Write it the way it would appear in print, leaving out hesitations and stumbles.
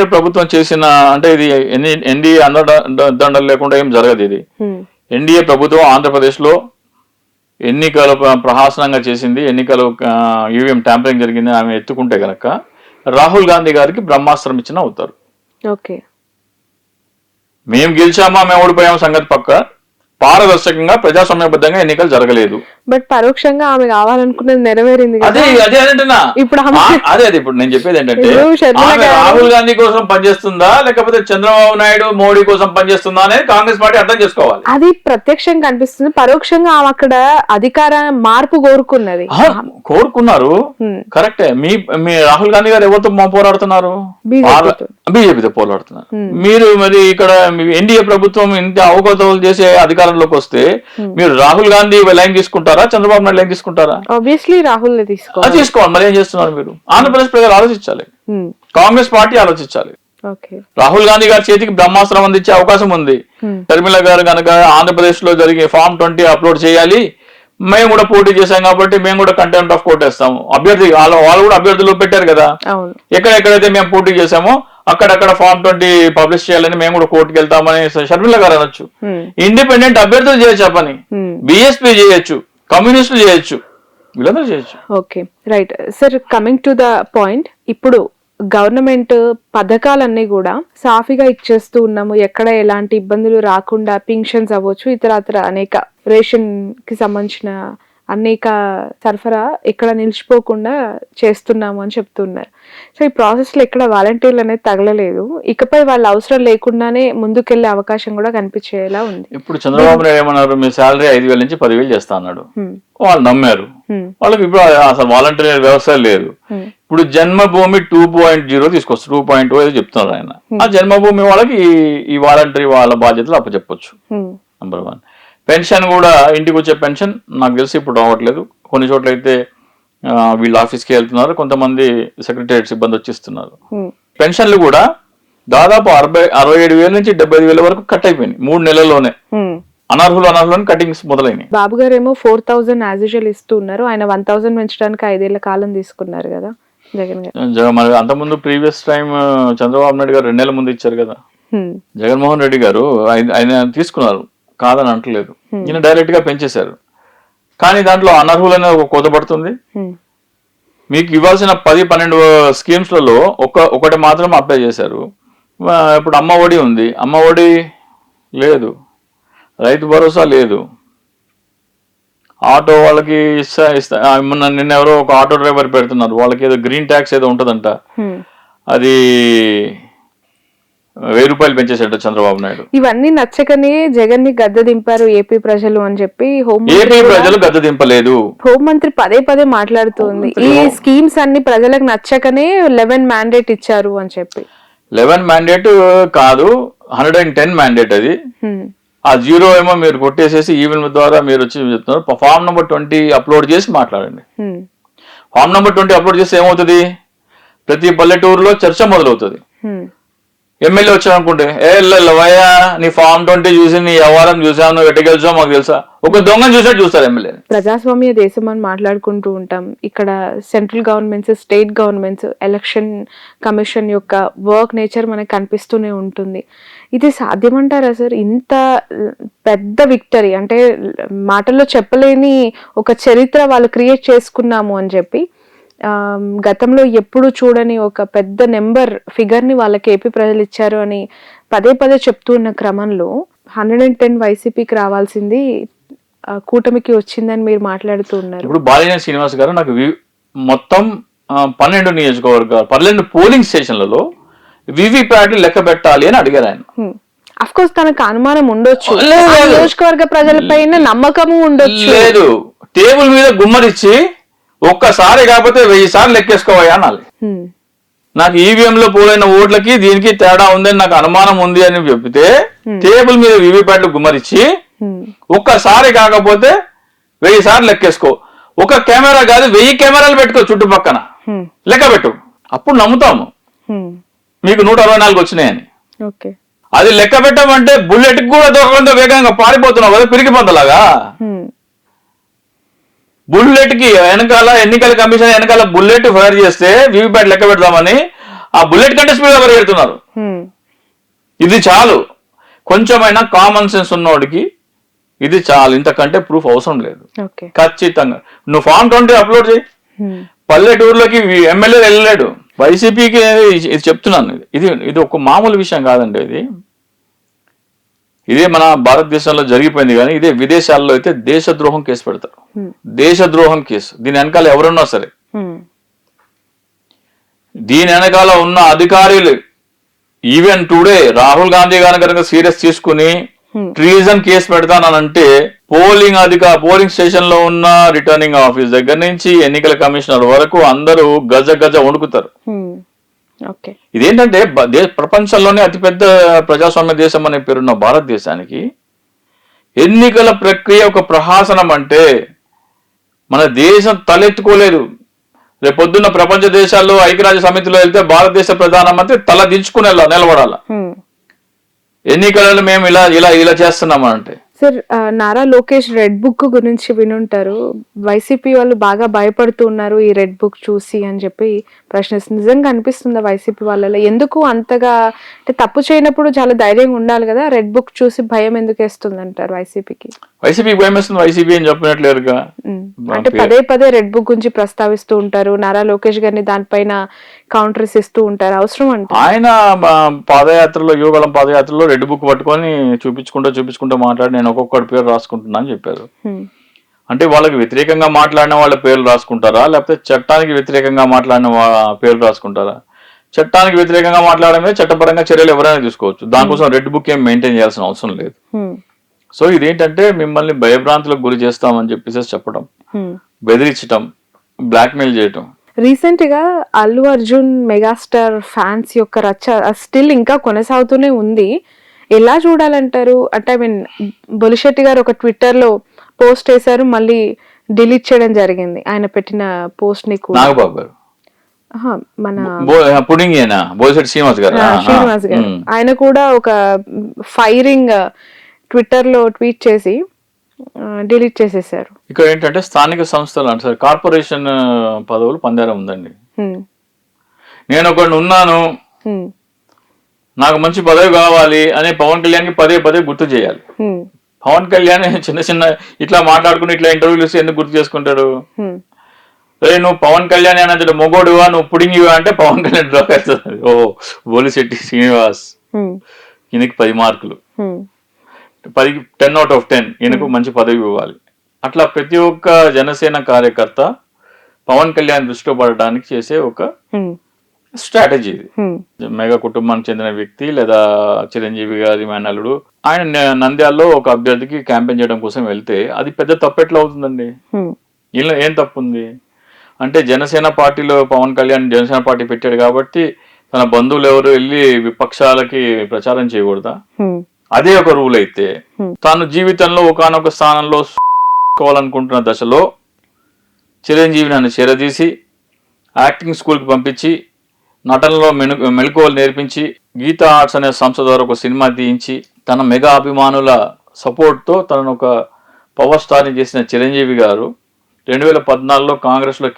ప్రభుత్వం చేసిన అంటే ఇది ఎన్డీఏ అండదండలు లేకుండా ఏం జరగదు. ఇది ఎన్డీఏ ప్రభుత్వం ఆంధ్రప్రదేశ్ లో ఎన్నికలు ప్రహాసనంగా చేసింది, ఎన్నికలు ఈవీఎం ట్యాంపరింగ్ జరిగింది ఆమె ఎత్తుకుంటే గనక రాహుల్ గాంధీ గారికి బ్రహ్మాస్త్రం ఇచ్చిన అవుతారు. ఓకే, మేము గెలిచామా మేము ఓడిపోయామా సంగతి పక్క, పారదర్శకంగా ప్రజాస్వామ్యబద్ధంగా ఎన్నికలు జరగలేదు. బట్ పరోక్షంగా ఆమె కావాలనుకున్నది నెరవేరింది. అదే అంటున్నా. ఇప్పుడు ఇప్పుడు నేను చెప్పేది ఏంటంటే రాహుల్ గాంధీ కోసం పనిచేస్తుందా లేకపోతే చంద్రబాబు నాయుడు మోడీ కోసం పనిచేస్తుందా అనేది కాంగ్రెస్ పార్టీ అర్థం చేసుకోవాలి. అది ప్రత్యక్షంగా కనిపిస్తుంది, పరోక్షంగా ఆమె అక్కడ అధికార మార్పు కోరుకున్నారు. కరెక్టే. మీ రాహుల్ గాంధీ గారు ఎవరితో పోరాడుతున్నారు? బీజేపీతో పోరాడుతున్నారు. మీరు మరి ఇక్కడ ఎన్డీఏ ప్రభుత్వం ఇంత అవకతవకలు చేసే అధికారంలోకి వస్తే మీరు రాహుల్ గాంధీ లైన్ తీసుకుంటారా, చంద్రబాబు నాయుడు లైన్ తీసుకుంటారా? ఆబ్వియస్లీ రాహుల్ తీసుకోవాలి. మరి ఏం చేస్తున్నారు మీరు? ఆంధ్రప్రదేశ్ ప్రజలు ఆలోచించాలి, కాంగ్రెస్ పార్టీ ఆలోచించాలి. రాహుల్ గాంధీ గారి చేతికి బ్రహ్మాస్త్రం అందించే అవకాశం ఉంది. షర్మిల గారు కనుక ఆంధ్రప్రదేశ్ లో జరిగే ఫామ్ 20 అప్లోడ్ చేయాలి, మేము కూడా పోటీ చేశాం కాబట్టి మేము కూడా కంటెంప్ట్ ఆఫ్ కోర్ట్ వేస్తాము. అభ్యర్థి వాళ్ళు కూడా అభ్యర్థులు పెట్టారు కదా, ఎక్కడెక్కడైతే మేము పోటీ చేశామో అక్కడక్కడ ఫామ్ 20 పబ్లిష్ చేయాలని మేము కూడా కోర్టుకు వెళ్తామని షర్మిల గారు అనొచ్చు. ఇండిపెండెంట్ అభ్యర్థులు చేయొచ్చు, పని బీఎస్పీ చేయొచ్చు, కమ్యూనిస్టులు చేయొచ్చు, వీళ్ళందరూ చేయొచ్చు. Okay, right sir. Coming to the point, ఇప్పుడు గవర్నమెంట్ పథకాలన్నీ కూడా సాఫీగా ఇచ్చేస్తూ ఉన్నాము, ఎక్కడ ఎలాంటి ఇబ్బందులు రాకుండా పింఛన్స్ అవ్వచ్చు, ఇతరత్ర అనేక రేషన్ కి సంబంధించిన అనేక సరఫరా ఎక్కడ నిలిచిపోకుండా చేస్తున్నాము అని చెప్తున్నారు. సో ఈ ప్రాసెస్ లో ఎక్కడ వాలంటీర్లు అనేది తగలలేదు, ఇకపై వాళ్ళ అవసరం లేకుండానే ముందుకెళ్లే అవకాశం కూడా కనిపించేలా ఉంది. ఇప్పుడు చంద్రబాబు నాయుడు ఏమన్నారు, మీ శాలరీ 5,000 నుంచి 10,000 చేస్తా అన్నాడు. వాళ్ళు నమ్మారు. వాళ్ళకి ఇప్పుడు అసలు వాలంటీర్ వ్యవస్థ లేదు. ఇప్పుడు జన్మభూమి 2.0 తీసుకొస్తారు, 2.0 ఏదో చెప్తున్నారు ఆయన. ఆ జన్మభూమి వాళ్ళకి ఈ వాలంటీర్ వాళ్ళ బాధ్యతలు అప్పచెప్పొచ్చు. నంబర్ 1. పెన్షన్ కూడా ఇంటికి వచ్చే పెన్షన్ నాకు తెలిసి ఇప్పుడు రావట్లేదు. కొన్ని చోట్ల అయితే వీళ్ళు ఆఫీస్కి వెళ్తున్నారు, కొంతమంది సెక్రటరియట్ సిబ్బంది వచ్చిస్తున్నారు. పెన్షన్లు కూడా దాదాపు 67,000 నుంచి 75,000 వరకు కట్ అయిపోయినాయి 3 నెలల్లోనే. అనర్హులు కటింగ్స్ మొదలైనవి. బాబు గారు ఏమో 4,000 యాజ్ యూజువల్ ఇస్తున్నారు, ఆయన 1,000 పెంచడానికి 5 ఏళ్ల కాలం తీసుకున్నారు కదా జగన్ గారు. మరి అంతకుముందు ప్రీవియస్ టైం చంద్రబాబు నాయుడు గారు 2 నెలల ముందు ఇచ్చారు కదా. జగన్మోహన్ రెడ్డి గారు ఆయన తీసుకున్నారు, కాదని అంటలేదు. ఈయన డైరెక్ట్ గా పెంచేశారు. కానీ దాంట్లో అనర్హులనే ఒక కోత పడుతుంది. మీకు ఇవ్వాల్సిన 10-12 స్కీమ్స్ లలో ఒకటి మాత్రం అప్లై చేశారు. ఇప్పుడు అమ్మ ఒడి ఉంది, అమ్మ ఒడి లేదు, రైతు భరోసా లేదు, ఆటో వాళ్ళకి నిన్న ఎవరో ఒక ఆటో డ్రైవర్ పెడుతున్నారు, వాళ్ళకి ఏదో గ్రీన్ ట్యాక్స్ ఏదో ఉంటదంట, అది 1,000 రూపాయలు పెంచేసాడు చంద్రబాబు నాయుడు. ఇవన్నీ నచ్చకనే జగన్ ని గద్దె దింపారు ఏపీ ప్రజలు అని చెప్పి ఏపీ ప్రజలు గద్దె దింపలేదు. హోంమంత్రి పదే మాట్లాడుతుంది, ఈ స్కీమ్స్ అన్ని ప్రజలకు నచ్చకనే 11 మ్యాండేట్ ఇచ్చారు అని చెప్పి. 11 మ్యాండేట్ కాదు, 110 మ్యాండేట్. అది ఆ 0 ఏమో మీరు కొట్టేసేసి ఈవెన్ ద్వారా మీరు వచ్చి చెప్తున్నారు. ఫామ్ నెంబర్ 20 అప్లోడ్ చేసి మాట్లాడండి. ఫామ్ నెంబర్ 20 అప్లోడ్ చేస్తే ఏమవుతుంది, ప్రతి పల్లెటూరులో చర్చ మొదలవుతుంది. ఎమ్మెల్యే వచ్చామనుకుంటే వయ్యా నీ ఫామ్ 20 చూసి నీ వ్యవహారం చూసావు, నువ్వు ఎట్ట గెలిచావు మాకు తెలుసా, ఒక దొంగను చూసాడు చూస్తారు ఎమ్మెల్యే. ప్రజాస్వామ్య దేశం అని మాట్లాడుకుంటూ ఉంటాం. ఇక్కడ central governments, state governments, election commission యొక్క వర్క్ నేచర్ మనకు కనిపిస్తూనే ఉంటుంది. ఇది సాధ్యమంటారా సార్? ఇంత పెద్ద విక్టరీ అంటే మాటల్లో చెప్పలేని ఒక చరిత్ర వాళ్ళు క్రియేట్ చేసుకున్నాము అని చెప్పి, గతంలో ఎప్పుడు చూడని ఒక పెద్ద నెంబర్ ఫిగర్ ని వాళ్ళకి ఏపీ ప్రజలు ఇచ్చారు అని పదే చెప్తూ ఉన్న క్రమంలో 110 వైసీపీకి రావాల్సింది కూటమికి వచ్చిందని మీరు మాట్లాడుతూ ఉన్నారు. ఇప్పుడు బాలినేని శ్రీనివాస్ గారు నాకు మొత్తం 12 నియోజకవర్గాలు 12 పోలింగ్ స్టేషన్లలో వివిప్యాట్లు లెక్క పెట్టాలి అని అడిగారు ఆయన. అఫ్ కోర్స్ తనకు అనుమానం ఉండొచ్చు, నియోజకవర్గ ప్రజలపైన నమ్మకము ఉండొచ్చు. లేదు, టేబుల్ మీద గుమ్మరిచ్చి ఒక్కసారి కాకపోతే 1000 సార్లు లెక్కేసుకోవా అనాలి. నాకు ఈవీఎం లో పోలైన ఓట్లకి దీనికి తేడా ఉందని నాకు అనుమానం ఉంది అని చెప్తే టేబుల్ మీద వివిప్యాట్లు గుమ్మరిచ్చి ఒక్కసారి కాకపోతే 1000 సార్లు లెక్కేసుకో, ఒక కెమెరా కాదు 1000 కెమెరాలు పెట్టుకో చుట్టుపక్కన లెక్క పెట్టు, అప్పుడు నమ్ముతాము మీకు 164 వచ్చినాయని. అది లెక్క పెట్టమంటే బుల్లెట్ కూడా దొరకంతో వేగంగా పారిపోతున్నావు కదా పిరికి పొందలాగా. బుల్లెట్ కి వెనకాల ఎన్నికల కమిషన్ వెనకాల బుల్లెట్ ఫైర్ చేస్తే వివిప్యాట్ లెక్క పెడదామని ఆ బుల్లెట్ కంటే స్పీడ్గా పరిగెడుతున్నారు. ఇది చాలు. కొంచెమైనా కామన్ సెన్స్ ఉన్నోడికి ఇది చాలు, ఇంతకంటే ప్రూఫ్ అవసరం లేదు. ఖచ్చితంగా నువ్వు ఫామ్ 20 అప్లోడ్ చేయి. పల్లెటూరులోకి ఎమ్మెల్యే వెళ్ళలేడు. వైసీపీకి ఇది చెప్తున్నాను, ఇది ఒక మామూలు విషయం కాదండి. ఇదే మన భారతదేశంలో జరిగిపోయింది. కానీ ఇదే విదేశాల్లో అయితే దేశద్రోహం కేసు పెడతారు. దేశద్రోహం కేసు. దీని వెనకాల ఎవరున్నా సరే, దీని వెనకాల ఉన్న అధికారులు ఈవెన్ టుడే రాహుల్ గాంధీ గారిని కనుక సీరియస్ తీసుకుని ట్రీజన్ కేసు పెడతానంటే పోలింగ్ స్టేషన్ లో ఉన్న రిటర్నింగ్ ఆఫీస్ దగ్గర నుంచి ఎన్నికల కమిషనర్ వరకు అందరూ గజ వణుకుతారు. ఇదేంటంటే ప్రపంచంలోనే అతిపెద్ద ప్రజాస్వామ్య దేశం అనే పేరున్న భారతదేశానికి ఎన్నికల ప్రక్రియ ఒక ప్రహాసనం అంటే మన దేశం తలెత్తుకోలేదు. రేపొద్దున్న ప్రపంచ దేశాల్లో ఐక్యరాజ్య సమితిలో వెళ్తే భారతదేశ ప్రధానమంత్రి తల దించుకుని నిలబడాల. ఎన్నికలలో మేము ఇలా చేస్తున్నామంటే. Sir, Nara Lokesh red book గురించి వినుంటారు. వైసీపీ వాళ్ళు బాగా భయపడుతూ ఉన్నారు ఈ రెడ్ బుక్ చూసి అని చెప్పి ప్రశ్నిస్తుంది. నిజంగా అనిపిస్తుందా వైసీపీ వాళ్ళలో? ఎందుకు అంతగా, అంటే తప్పు చేయనప్పుడు చాలా ధైర్యంగా ఉండాలి కదా, రెడ్ బుక్ చూసి భయం ఎందుకు వేస్తుంది అంటారు వైసీపీకి? వైసీపీకి భయం వేస్తుంది. వైసీపీ అని చెప్పినట్లేరుగా. అంటే పదే రెడ్ బుక్ గురించి ప్రస్తావిస్తూ ఉంటారు. నారా లోకేష్ గారిని దానిపైన కౌంటర్స్ ఇస్తూ ఉంటారు. అవసరం అంటే ఆయన పాదయాత్రలో, యువగలం పాదయాత్రలో రెడ్ బుక్ పట్టుకొని చూపించుకుంటూ మాట్లాడి నేను ఒక్కొక్కటి పేరు రాసుకుంటున్నా అని చెప్పారు. అంటే వాళ్ళకి వ్యతిరేకంగా మాట్లాడిన వాళ్ళ పేర్లు రాసుకుంటారా, లేకపోతే చట్టానికి వ్యతిరేకంగా మాట్లాడిన పేర్లు రాసుకుంటారా? చట్టానికి వ్యతిరేకంగా మాట్లాడమే చట్టపరంగా చర్యలు ఎవరైనా తీసుకోవచ్చు. దానికోసం రెడ్ బుక్ ఏం మెయింటైన్ చేయాల్సిన అవసరం లేదు. సో ఇదేంటంటే మిమ్మల్ని భయభ్రాంతులకు గురి చేస్తామని చెప్పేసి చెప్పడం, బెదిరించడం, బ్లాక్మెయిల్ చేయటం. రీసెంట్ గా అల్లు అర్జున్ మెగాస్టార్ ఫ్యాన్స్ యొక్క రచ్చ స్టిల్ ఇంకా కొనసాగుతూనే ఉంది. ఎలా చూడాలంటారు? అంటే బొలిశెట్టి గారు ఒక ట్విట్టర్ లో పోస్ట్ వేశారు, మళ్ళీ డిలీట్ చేయడం జరిగింది ఆయన పెట్టిన పోస్ట్ ని. నాగబాబు గారు, మన శ్రీనివాస్ గారు, ఆయన కూడా ఒక ఫైరింగ్ ట్విట్టర్ లో ట్వీట్ చేసి డిలీట్ చేసేసారు. ఇక్కడ ఏంటంటే స్థానిక సంస్థలు అంటే కార్పొరేషన్ పదవులు పందేరం ఉందండి. నేను ఒకడిని ఉన్నాను, నాకు మంచి పదవి కావాలి అని పవన్ కళ్యాణ్ కి పదే గుర్తు చేయాలి. పవన్ కళ్యాణ్ చిన్న ఇట్లా మాట్లాడుకుని ఇట్లా ఇంటర్వ్యూలు ఇస్తే ఎందుకు గుర్తు చేసుకుంటాడు? నువ్వు పవన్ కళ్యాణ్ అనేది మొగోడువా, నువ్వు పుడింగివా అంటే పవన్ కళ్యాణ్ డ్రాప్ అవుతుంది. ఓ బోలిశెట్టి శ్రీనివాస్, ఈయనకి 10 మార్కులు, 10 out of 10 ఈయనకు మంచి పదవి ఇవ్వాలి. అట్లా ప్రతి ఒక్క జనసేన కార్యకర్త పవన్ కళ్యాణ్ దృష్టిలో పడడానికి చేసే ఒక స్ట్రాటజీ ఇది. మెగా కుటుంబానికి చెందిన వ్యక్తి లేదా చిరంజీవి గారి మేనల్లుడు ఆయన నంద్యాలలో ఒక అభ్యర్థికి క్యాంపెయిన్ చేయడం కోసం వెళ్తే అది పెద్ద తప్పు ఎట్లా అవుతుందండి? ఇలా ఏం తప్పు ఉంది అంటే జనసేన పార్టీలో పవన్ కళ్యాణ్ జనసేన పార్టీ పెట్టాడు కాబట్టి తన బంధువులు ఎవరు వెళ్ళి విపక్షాలకి ప్రచారం చేయకూడదా? అదే ఒక రూల్ అయితే తాను జీవితంలో ఒకానొక స్థానంలో కోవాలనుకుంటున్న దశలో చిరంజీవి నన్ను చేరదీసి యాక్టింగ్ స్కూల్కి పంపించి నటనలో మెళకువలు నేర్పించి గీతా ఆర్ట్స్ అనే సంస్థ ద్వారా ఒక సినిమా తీయించి తన మెగా అభిమానుల సపోర్ట్తో తనను ఒక పవర్ స్టార్ని చేసిన చిరంజీవి గారు 2014లో కాంగ్రెస్లో